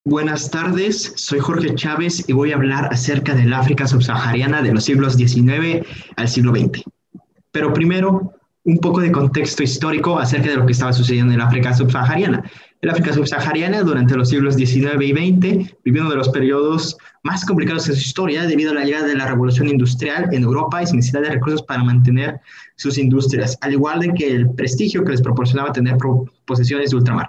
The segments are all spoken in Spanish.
Buenas tardes, soy Jorge Chávez y voy a hablar acerca del África subsahariana de los siglos XIX al siglo XX. Pero primero, un poco de contexto histórico acerca de lo que estaba sucediendo en el África subsahariana. El África subsahariana durante los siglos XIX y XX vivió uno de los periodos más complicados de su historia debido a la llegada de la revolución industrial en Europa y su necesidad de recursos para mantener sus industrias, al igual de que el prestigio que les proporcionaba tener posesiones de ultramar.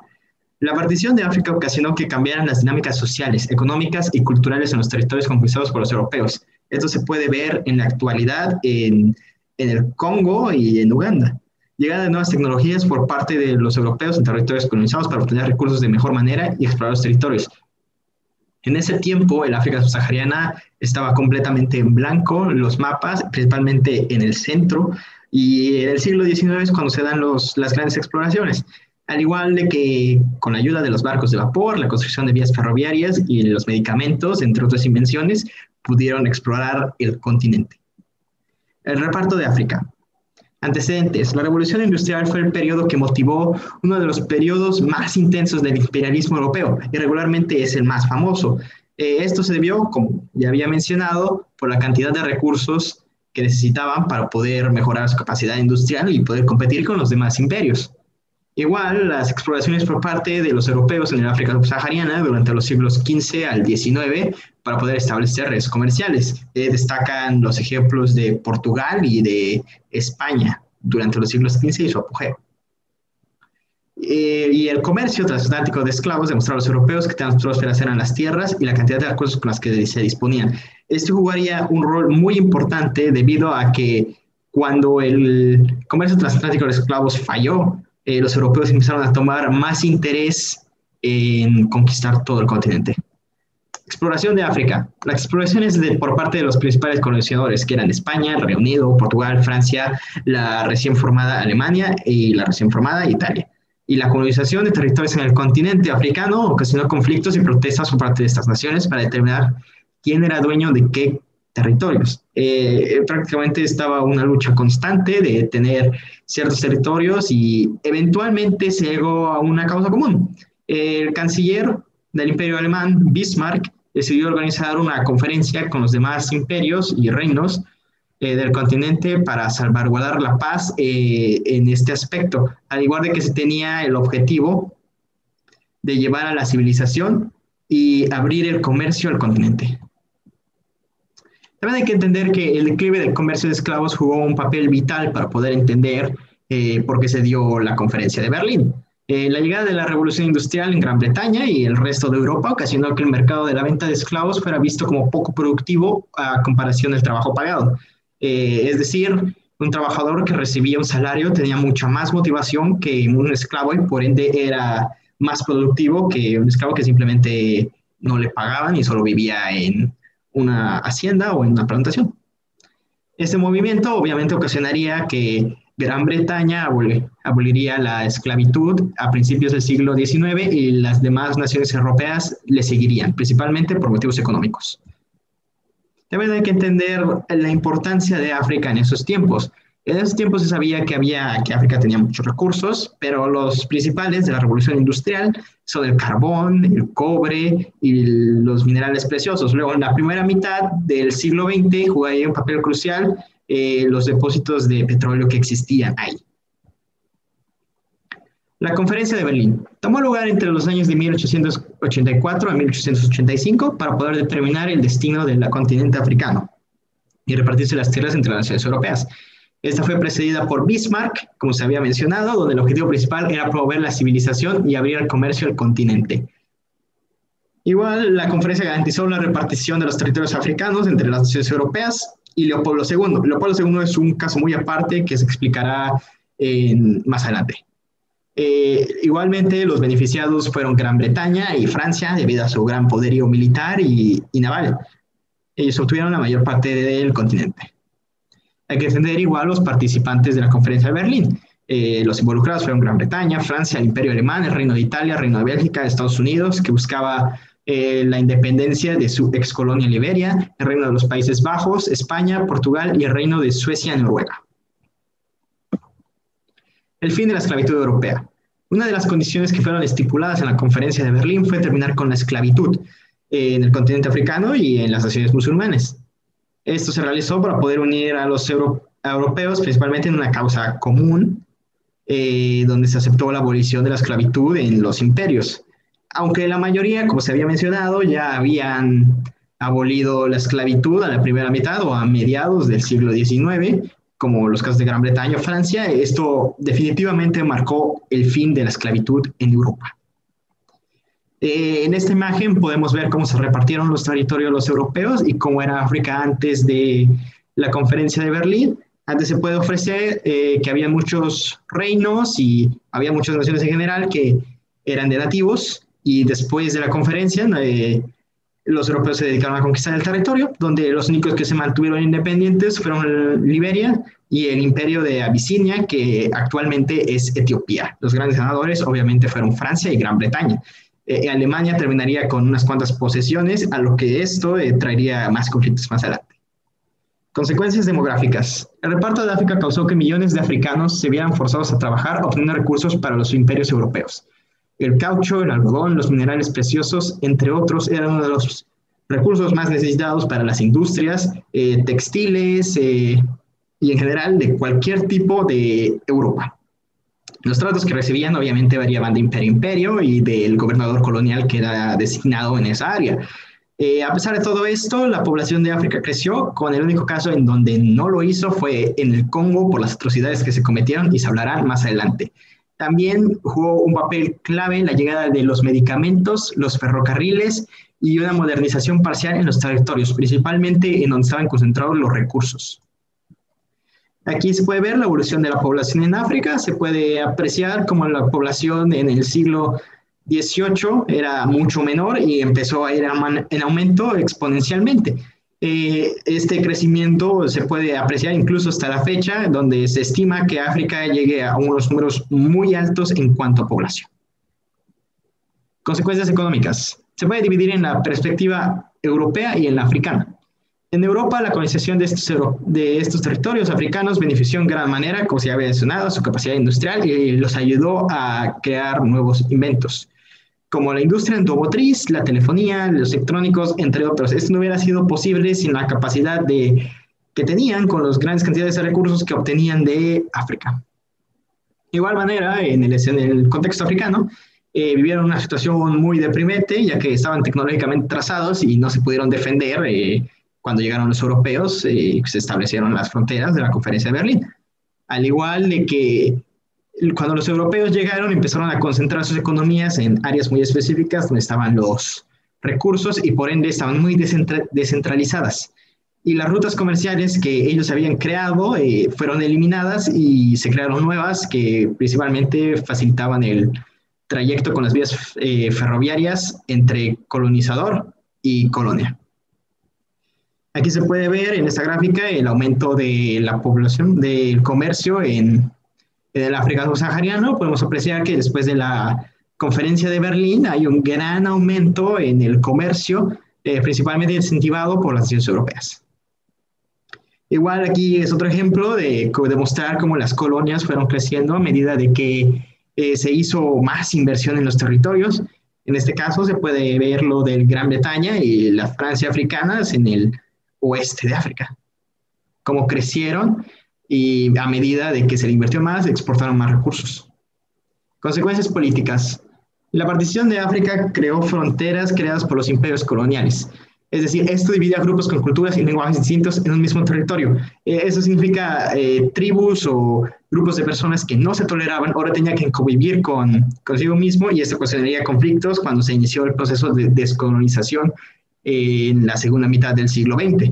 La partición de África ocasionó que cambiaran las dinámicas sociales, económicas y culturales en los territorios conquistados por los europeos. Esto se puede ver en la actualidad en el Congo y en Uganda. Llegada de nuevas tecnologías por parte de los europeos en territorios colonizados para obtener recursos de mejor manera y explorar los territorios. En ese tiempo, el África subsahariana estaba completamente en blanco, los mapas, principalmente en el centro, y en el siglo XIX es cuando se dan las grandes exploraciones. Al igual de que con la ayuda de los barcos de vapor, la construcción de vías ferroviarias y los medicamentos, entre otras invenciones, pudieron explorar el continente. El reparto de África. Antecedentes. La revolución industrial fue el periodo que motivó uno de los periodos más intensos del imperialismo europeo y regularmente es el más famoso. Esto se debió, como ya había mencionado, por la cantidad de recursos que necesitaban para poder mejorar su capacidad industrial y poder competir con los demás imperios. Igual, las exploraciones por parte de los europeos en el África subsahariana durante los siglos XV al XIX para poder establecer redes comerciales. Destacan los ejemplos de Portugal y de España durante los siglos XV y su apogeo. Y el comercio transatlántico de esclavos demostró a los europeos que tan prósperas eran las tierras y la cantidad de recursos con las que se disponían. Esto jugaría un rol muy importante debido a que cuando el comercio transatlántico de esclavos falló, los europeos empezaron a tomar más interés en conquistar todo el continente. Exploración de África. Las exploraciones por parte de los principales colonizadores, que eran España, Reino Unido, Portugal, Francia, la recién formada Alemania y la recién formada Italia. Y la colonización de territorios en el continente africano ocasionó conflictos y protestas por parte de estas naciones para determinar quién era dueño de qué territorios. Prácticamente estaba una lucha constante de tener ciertos territorios y eventualmente se llegó a una causa común. El canciller del Imperio Alemán, Bismarck, decidió organizar una conferencia con los demás imperios y reinos del continente para salvaguardar la paz en este aspecto, al igual de que se tenía el objetivo de llevar a la civilización y abrir el comercio al continente. También hay que entender que el declive del comercio de esclavos jugó un papel vital para poder entender por qué se dio la conferencia de Berlín. La llegada de la revolución industrial en Gran Bretaña y el resto de Europa ocasionó que el mercado de la venta de esclavos fuera visto como poco productivo a comparación del trabajo pagado. Es decir, un trabajador que recibía un salario tenía mucha más motivación que un esclavo y por ende era más productivo que un esclavo que simplemente no le pagaban y solo vivía en una hacienda o en una plantación. Este movimiento obviamente ocasionaría que Gran Bretaña aboliría la esclavitud a principios del siglo XIX y las demás naciones europeas le seguirían, principalmente por motivos económicos. También hay que entender la importancia de África en esos tiempos. En esos tiempos se sabía que África tenía muchos recursos, pero los principales de la revolución industrial son el carbón, el cobre y los minerales preciosos. Luego, en la primera mitad del siglo XX jugaría un papel crucial los depósitos de petróleo que existían ahí. La Conferencia de Berlín tomó lugar entre los años de 1884 a 1885 para poder determinar el destino del continente africano y repartirse las tierras entre las naciones europeas. Esta fue precedida por Bismarck, como se había mencionado, donde el objetivo principal era promover la civilización y abrir el comercio al continente. Igual, la conferencia garantizó la repartición de los territorios africanos entre las naciones europeas y Leopoldo II. Leopoldo II es un caso muy aparte que se explicará más adelante. Igualmente, los beneficiados fueron Gran Bretaña y Francia, debido a su gran poderío militar y naval. Ellos obtuvieron la mayor parte del continente. Hay que entender igual los participantes de la Conferencia de Berlín. Los involucrados fueron Gran Bretaña, Francia, el Imperio Alemán, el Reino de Italia, el Reino de Bélgica, Estados Unidos, que buscaba la independencia de su ex colonia Liberia, el Reino de los Países Bajos, España, Portugal y el Reino de Suecia y Noruega. El fin de la esclavitud europea. Una de las condiciones que fueron estipuladas en la conferencia de Berlín fue terminar con la esclavitud en el continente africano y en las naciones musulmanes. Esto se realizó para poder unir a los europeos, principalmente en una causa común, donde se aceptó la abolición de la esclavitud en los imperios. Aunque la mayoría, como se había mencionado, ya habían abolido la esclavitud a la primera mitad o a mediados del siglo XIX, como los casos de Gran Bretaña o Francia, esto definitivamente marcó el fin de la esclavitud en Europa. En esta imagen podemos ver cómo se repartieron los territorios los europeos y cómo era África antes de la conferencia de Berlín. Antes se puede ofrecer que había muchos reinos y había muchas naciones en general que eran de nativos, y después de la conferencia los europeos se dedicaron a conquistar el territorio, donde los únicos que se mantuvieron independientes fueron Liberia y el imperio de Abisinia, que actualmente es Etiopía. Los grandes ganadores obviamente fueron Francia y Gran Bretaña. Alemania terminaría con unas cuantas posesiones, a lo que esto traería más conflictos más adelante. Consecuencias demográficas. El reparto de África causó que millones de africanos se vieran forzados a trabajar obteniendo recursos para los imperios europeos. El caucho, el algodón, los minerales preciosos, entre otros, eran uno de los recursos más necesitados para las industrias textiles y en general de cualquier tipo de Europa. Los tratos que recibían obviamente variaban de imperio a imperio y del gobernador colonial que era designado en esa área. A pesar de todo esto, la población de África creció, con el único caso en donde no lo hizo fue en el Congo por las atrocidades que se cometieron y se hablarán más adelante. También jugó un papel clave en la llegada de los medicamentos, los ferrocarriles y una modernización parcial en los territorios, principalmente en donde estaban concentrados los recursos. Aquí se puede ver la evolución de la población en África. Se puede apreciar cómo la población en el siglo XVIII era mucho menor y empezó a ir en aumento exponencialmente. Este crecimiento se puede apreciar incluso hasta la fecha, donde se estima que África llegue a unos números muy altos en cuanto a población. Consecuencias económicas. Se puede dividir en la perspectiva europea y en la africana. En Europa, la colonización de estos territorios africanos benefició en gran manera, como se había mencionado, su capacidad industrial y los ayudó a crear nuevos inventos, como la industria automotriz, la telefonía, los electrónicos, entre otros. Esto no hubiera sido posible sin la capacidad que tenían con las grandes cantidades de recursos que obtenían de África. De igual manera, en el contexto africano, vivieron una situación muy deprimente, ya que estaban tecnológicamente trazados y no se pudieron defender cuando llegaron los europeos, se establecieron las fronteras de la Conferencia de Berlín. Al igual de que cuando los europeos llegaron, empezaron a concentrar sus economías en áreas muy específicas donde estaban los recursos y por ende estaban muy descentralizadas. Y las rutas comerciales que ellos habían creado fueron eliminadas y se crearon nuevas que principalmente facilitaban el trayecto con las vías ferroviarias entre colonizador y colonia. Aquí se puede ver en esta gráfica el aumento de la población del comercio en el África subsahariano. Podemos apreciar que después de la conferencia de Berlín hay un gran aumento en el comercio, principalmente incentivado por las naciones europeas. Igual aquí es otro ejemplo de demostrar cómo las colonias fueron creciendo a medida de que se hizo más inversión en los territorios. En este caso se puede ver lo del Gran Bretaña y la Francia africanas en el oeste de África, cómo crecieron y a medida de que se le invirtió más, exportaron más recursos. Consecuencias políticas. La partición de África creó fronteras creadas por los imperios coloniales. Es decir, esto divide a grupos con culturas y lenguajes distintos en un mismo territorio. Eso significa tribus o grupos de personas que no se toleraban, ahora tenían que convivir consigo mismo, y esto ocasionaría conflictos cuando se inició el proceso de descolonización en la segunda mitad del siglo XX.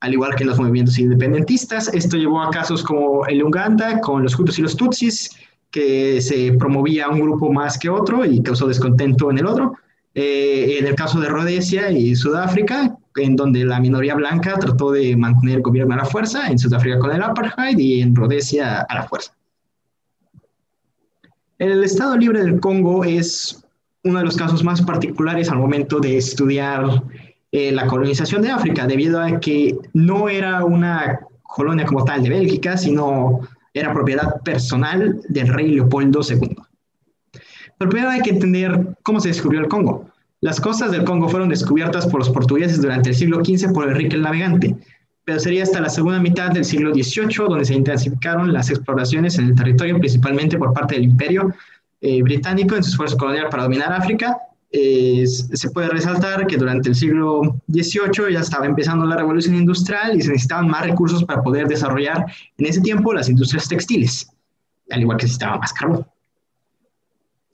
Al igual que en los movimientos independentistas, esto llevó a casos como el Uganda con los Hutus y los Tutsis, que se promovía un grupo más que otro y causó descontento en el otro. En el caso de Rodesia y Sudáfrica, en donde la minoría blanca trató de mantener el gobierno a la fuerza, en Sudáfrica con el apartheid y en Rodesia a la fuerza. El Estado Libre del Congo es uno de los casos más particulares al momento de estudiar la colonización de África, debido a que no era una colonia como tal de Bélgica, sino era propiedad personal del rey Leopoldo II. Pero primero hay que entender cómo se descubrió el Congo. Las costas del Congo fueron descubiertas por los portugueses durante el siglo XV por Enrique el Navegante, pero sería hasta la segunda mitad del siglo XVIII donde se intensificaron las exploraciones en el territorio, principalmente por parte del Imperio británico en su esfuerzo colonial para dominar África. Se puede resaltar que durante el siglo XVIII ya estaba empezando la revolución industrial y se necesitaban más recursos para poder desarrollar en ese tiempo las industrias textiles, al igual que se necesitaba más carbón.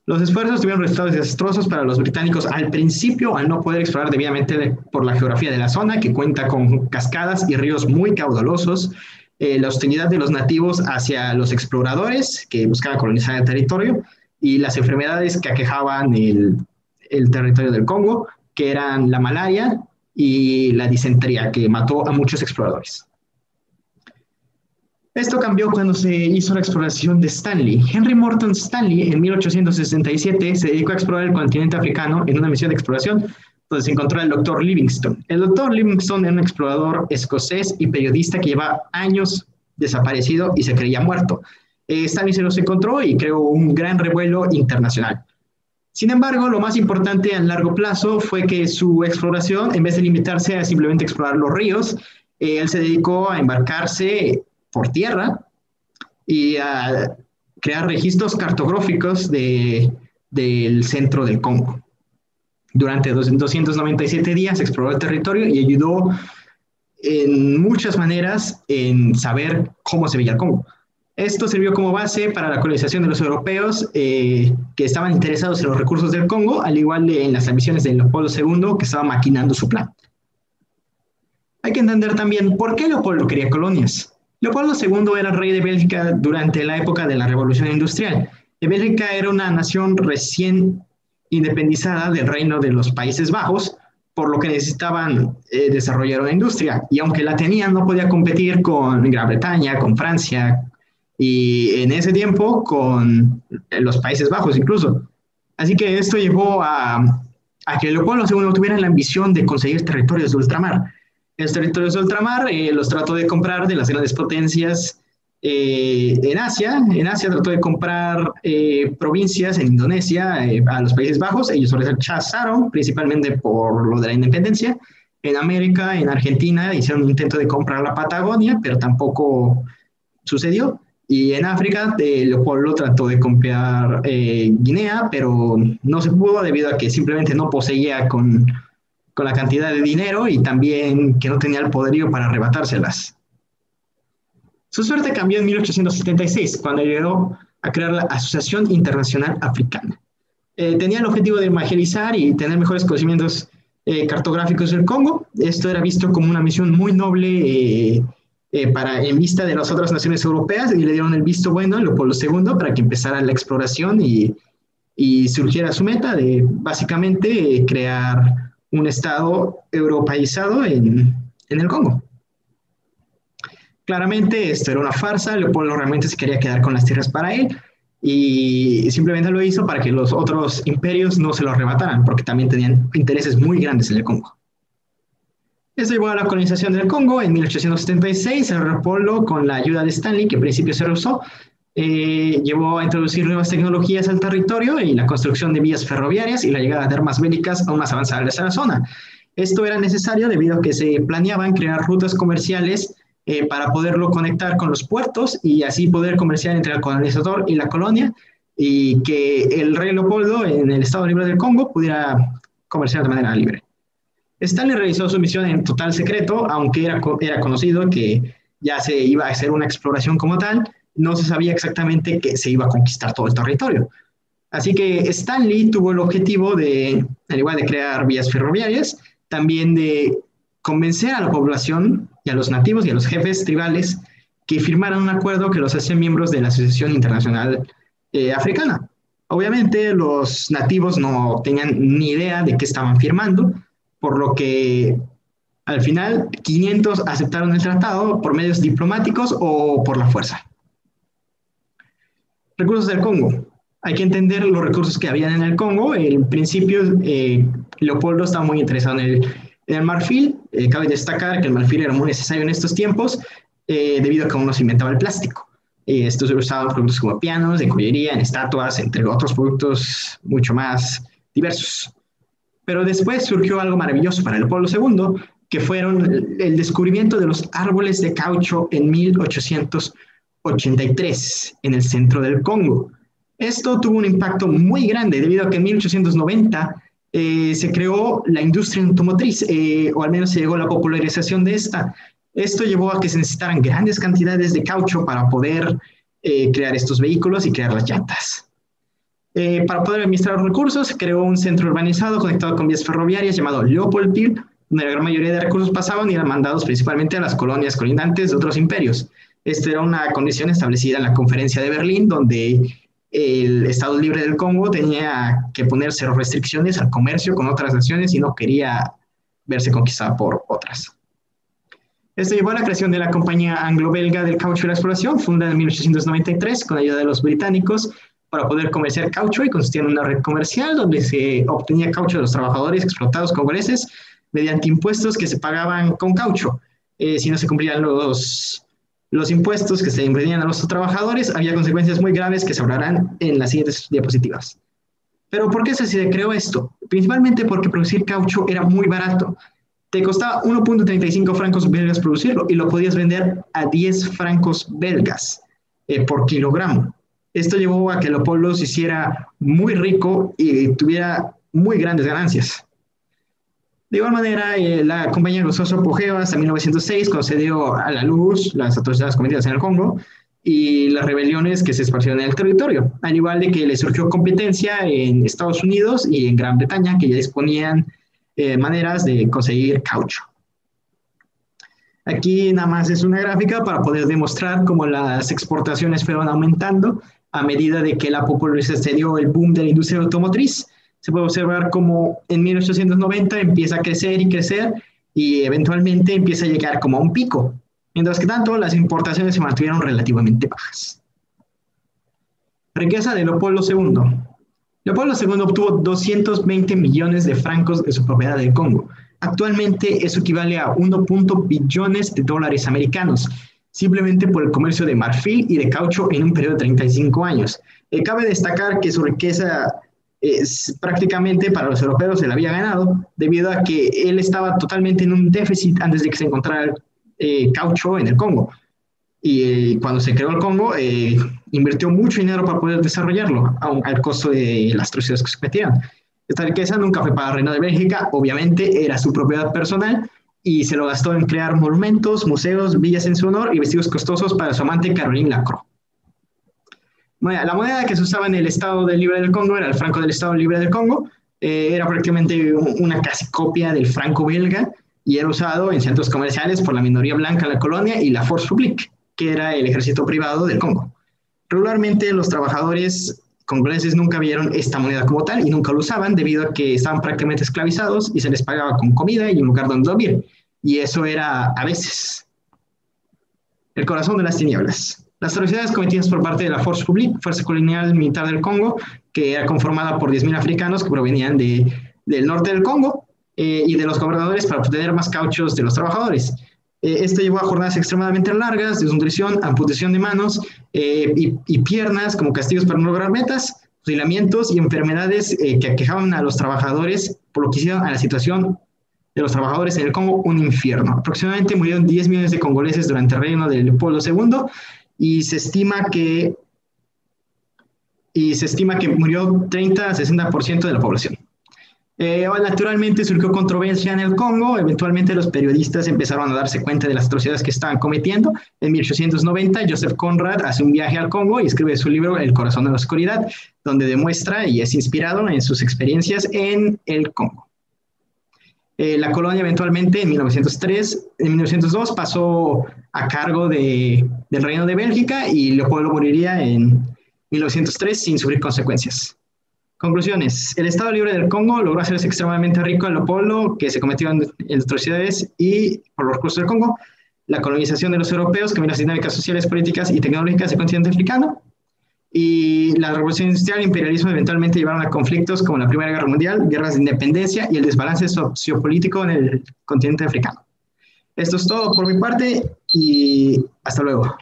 Los esfuerzos tuvieron resultados desastrosos para los británicos al principio, al no poder explorar debidamente por la geografía de la zona, que cuenta con cascadas y ríos muy caudalosos, la hostilidad de los nativos hacia los exploradores que buscaban colonizar el territorio y las enfermedades que aquejaban el territorio del Congo, que eran la malaria y la disentería, que mató a muchos exploradores. Esto cambió cuando se hizo la exploración de Stanley. Henry Morton Stanley, en 1867, se dedicó a explorar el continente africano en una misión de exploración donde se encontró el Dr. Livingstone. El Dr. Livingstone era un explorador escocés y periodista que lleva años desaparecido y se creía muerto. Stanley se los encontró y creó un gran revuelo internacional. Sin embargo, lo más importante a largo plazo fue que su exploración, en vez de limitarse a simplemente explorar los ríos, él se dedicó a embarcarse por tierra y a crear registros cartográficos del centro del Congo. Durante 297 días exploró el territorio y ayudó en muchas maneras en saber cómo se veía el Congo. Esto sirvió como base para la colonización de los europeos que estaban interesados en los recursos del Congo, al igual de en las ambiciones de Leopoldo II, que estaba maquinando su plan. Hay que entender también por qué Leopoldo quería colonias. Leopoldo II era rey de Bélgica durante la época de la Revolución Industrial. Bélgica era una nación recién independizada del reino de los Países Bajos, por lo que necesitaban desarrollar una industria. Y aunque la tenían, no podía competir con Gran Bretaña, con Francia, y en ese tiempo con los Países Bajos incluso. Así que esto llevó a que Leopoldo II tuviera la ambición de conseguir territorios de ultramar. Los territorios de ultramar los trató de comprar de las grandes potencias en Asia. En Asia trató de comprar provincias en Indonesia a los Países Bajos. Ellos rechazaron, principalmente por lo de la independencia. En América, en Argentina, hicieron un intento de comprar la Patagonia, pero tampoco sucedió. Y en África, Leopoldo trató de comprar Guinea, pero no se pudo debido a que simplemente no poseía con la cantidad de dinero y también que no tenía el poderío para arrebatárselas. Su suerte cambió en 1876, cuando llegó a crear la Asociación Internacional Africana. Tenía el objetivo de evangelizar y tener mejores conocimientos cartográficos del Congo. Esto era visto como una misión muy noble en vista de las otras naciones europeas, y le dieron el visto bueno a Leopoldo II para que empezara la exploración y surgiera su meta de básicamente crear un estado europeizado en el Congo. Claramente esto era una farsa. Leopoldo realmente se quería quedar con las tierras para él y simplemente lo hizo para que los otros imperios no se lo arrebataran, porque también tenían intereses muy grandes en el Congo. Esto llevó a la colonización del Congo en 1876. Leopoldo, con la ayuda de Stanley, que en principio se rehusó, llevó a introducir nuevas tecnologías al territorio y la construcción de vías ferroviarias y la llegada de armas bélicas aún más avanzadas a la zona. Esto era necesario debido a que se planeaban crear rutas comerciales para poderlo conectar con los puertos y así poder comerciar entre el colonizador y la colonia, y que el rey Leopoldo en el Estado Libre del Congo pudiera comerciar de manera libre. Stanley realizó su misión en total secreto, aunque era conocido que ya se iba a hacer una exploración como tal. No se sabía exactamente que se iba a conquistar todo el territorio. Así que Stanley tuvo el objetivo de, al igual de crear vías ferroviarias, también de convencer a la población y a los nativos y a los jefes tribales que firmaran un acuerdo que los hacía miembros de la Asociación Internacional Africana. Obviamente los nativos no tenían ni idea de qué estaban firmando, por lo que al final 500 aceptaron el tratado por medios diplomáticos o por la fuerza. Recursos del Congo. Hay que entender los recursos que habían en el Congo. En principio, Leopoldo estaba muy interesado en el marfil. Cabe destacar que el marfil era muy necesario en estos tiempos debido a que aún no se inventaba el plástico. Estos se usaban en productos como pianos, en joyería, en estatuas, entre otros productos mucho más diversos. Pero después surgió algo maravilloso para Leopoldo II, que fueron el descubrimiento de los árboles de caucho en 1883 en el centro del Congo. Esto tuvo un impacto muy grande debido a que en 1890 se creó la industria automotriz, o al menos se llegó a la popularización de esta. Esto llevó a que se necesitaran grandes cantidades de caucho para poder crear estos vehículos y crear las llantas. Para poder administrar los recursos, se creó un centro urbanizado conectado con vías ferroviarias llamado Leopoldville, donde la gran mayoría de recursos pasaban y eran mandados principalmente a las colonias colindantes de otros imperios. Esta era una condición establecida en la Conferencia de Berlín, donde el Estado Libre del Congo tenía que poner cero restricciones al comercio con otras naciones y no quería verse conquistada por otras. Esto llevó a la creación de la Compañía Anglo-Belga del Caucho y la Exploración, fundada en 1893 con ayuda de los británicos, para poder comerciar caucho y consistía en una red comercial donde se obtenía caucho de los trabajadores explotados congoleses mediante impuestos que se pagaban con caucho. Si no se cumplían los impuestos que se imponían a los trabajadores, había consecuencias muy graves que se hablarán en las siguientes diapositivas. Pero ¿por qué se creó esto? Principalmente porque producir caucho era muy barato. Te costaba 1.35 francos belgas producirlo y lo podías vender a 10 francos belgas por kilogramo. Esto llevó a que Leopoldo se hiciera muy rico y tuviera muy grandes ganancias. De igual manera, la compañía gozó su apogeo hasta 1906, cuando se dio a la luz las atrocidades cometidas en el Congo y las rebeliones que se esparcieron en el territorio, al igual de que le surgió competencia en Estados Unidos y en Gran Bretaña, que ya disponían maneras de conseguir caucho. Aquí nada más es una gráfica para poder demostrar cómo las exportaciones fueron aumentando a medida de que la popularización se dio el boom de la industria automotriz. Se puede observar cómo en 1890 empieza a crecer y crecer y eventualmente empieza a llegar como a un pico, mientras que tanto las importaciones se mantuvieron relativamente bajas. Riqueza de Leopoldo II. Leopoldo II obtuvo 220 millones de francos de su propiedad del Congo. Actualmente eso equivale a 1.1 billones de dólares americanos, simplemente por el comercio de marfil y de caucho en un periodo de 35 años. Cabe destacar que su riqueza prácticamente para los europeos se la había ganado, debido a que él estaba totalmente en un déficit antes de que se encontrara caucho en el Congo. Y cuando se creó el Congo, invirtió mucho dinero para poder desarrollarlo, al costo de las atrocidades que se cometían. Esta riqueza nunca fue para el Reino de Bélgica, obviamente era su propiedad personal, y se lo gastó en crear monumentos, museos, villas en su honor y vestidos costosos para su amante Caroline Lacroix. Bueno, la moneda que se usaba en el Estado Libre del Congo era el franco del Estado Libre del Congo. Era prácticamente una casi copia del franco belga y era usado en centros comerciales por la minoría blanca en la colonia y la Force Publique, que era el ejército privado del Congo. Regularmente los trabajadores congoleses nunca vieron esta moneda como tal y nunca lo usaban debido a que estaban prácticamente esclavizados y se les pagaba con comida y un lugar donde dormir. Y eso era a veces. El corazón de las tinieblas. Las atrocidades cometidas por parte de la Force Publique, Fuerza Colonial Militar del Congo, que era conformada por 10.000 africanos que provenían del norte del Congo y de los gobernadores para obtener más cauchos de los trabajadores. Esto llevó a jornadas extremadamente largas, desnutrición, amputación de manos y piernas como castigos para no lograr metas, fusilamientos y enfermedades que aquejaban a los trabajadores, por lo que hicieron a la situación de los trabajadores en el Congo un infierno. Aproximadamente murieron 10 millones de congoleses durante el reino de Leopoldo II y se estima que murió 30-60% de la población. Naturalmente surgió controversia en el Congo, eventualmente los periodistas empezaron a darse cuenta de las atrocidades que estaban cometiendo. En 1890, Joseph Conrad hace un viaje al Congo y escribe su libro El corazón de la oscuridad, donde demuestra y es inspirado en sus experiencias en el Congo. La colonia eventualmente en 1902 pasó a cargo del Reino de Bélgica y Leopoldo moriría en 1903 sin sufrir consecuencias. Conclusiones. El Estado Libre del Congo logró hacerse extremadamente rico a Leopoldo, que se cometió en atrocidades y por los recursos del Congo. La colonización de los europeos, cambió las dinámicas sociales, políticas y tecnológicas del continente africano. Y la revolución industrial e imperialismo eventualmente llevaron a conflictos como la Primera Guerra Mundial, guerras de independencia y el desbalance sociopolítico en el continente africano. Esto es todo por mi parte y hasta luego.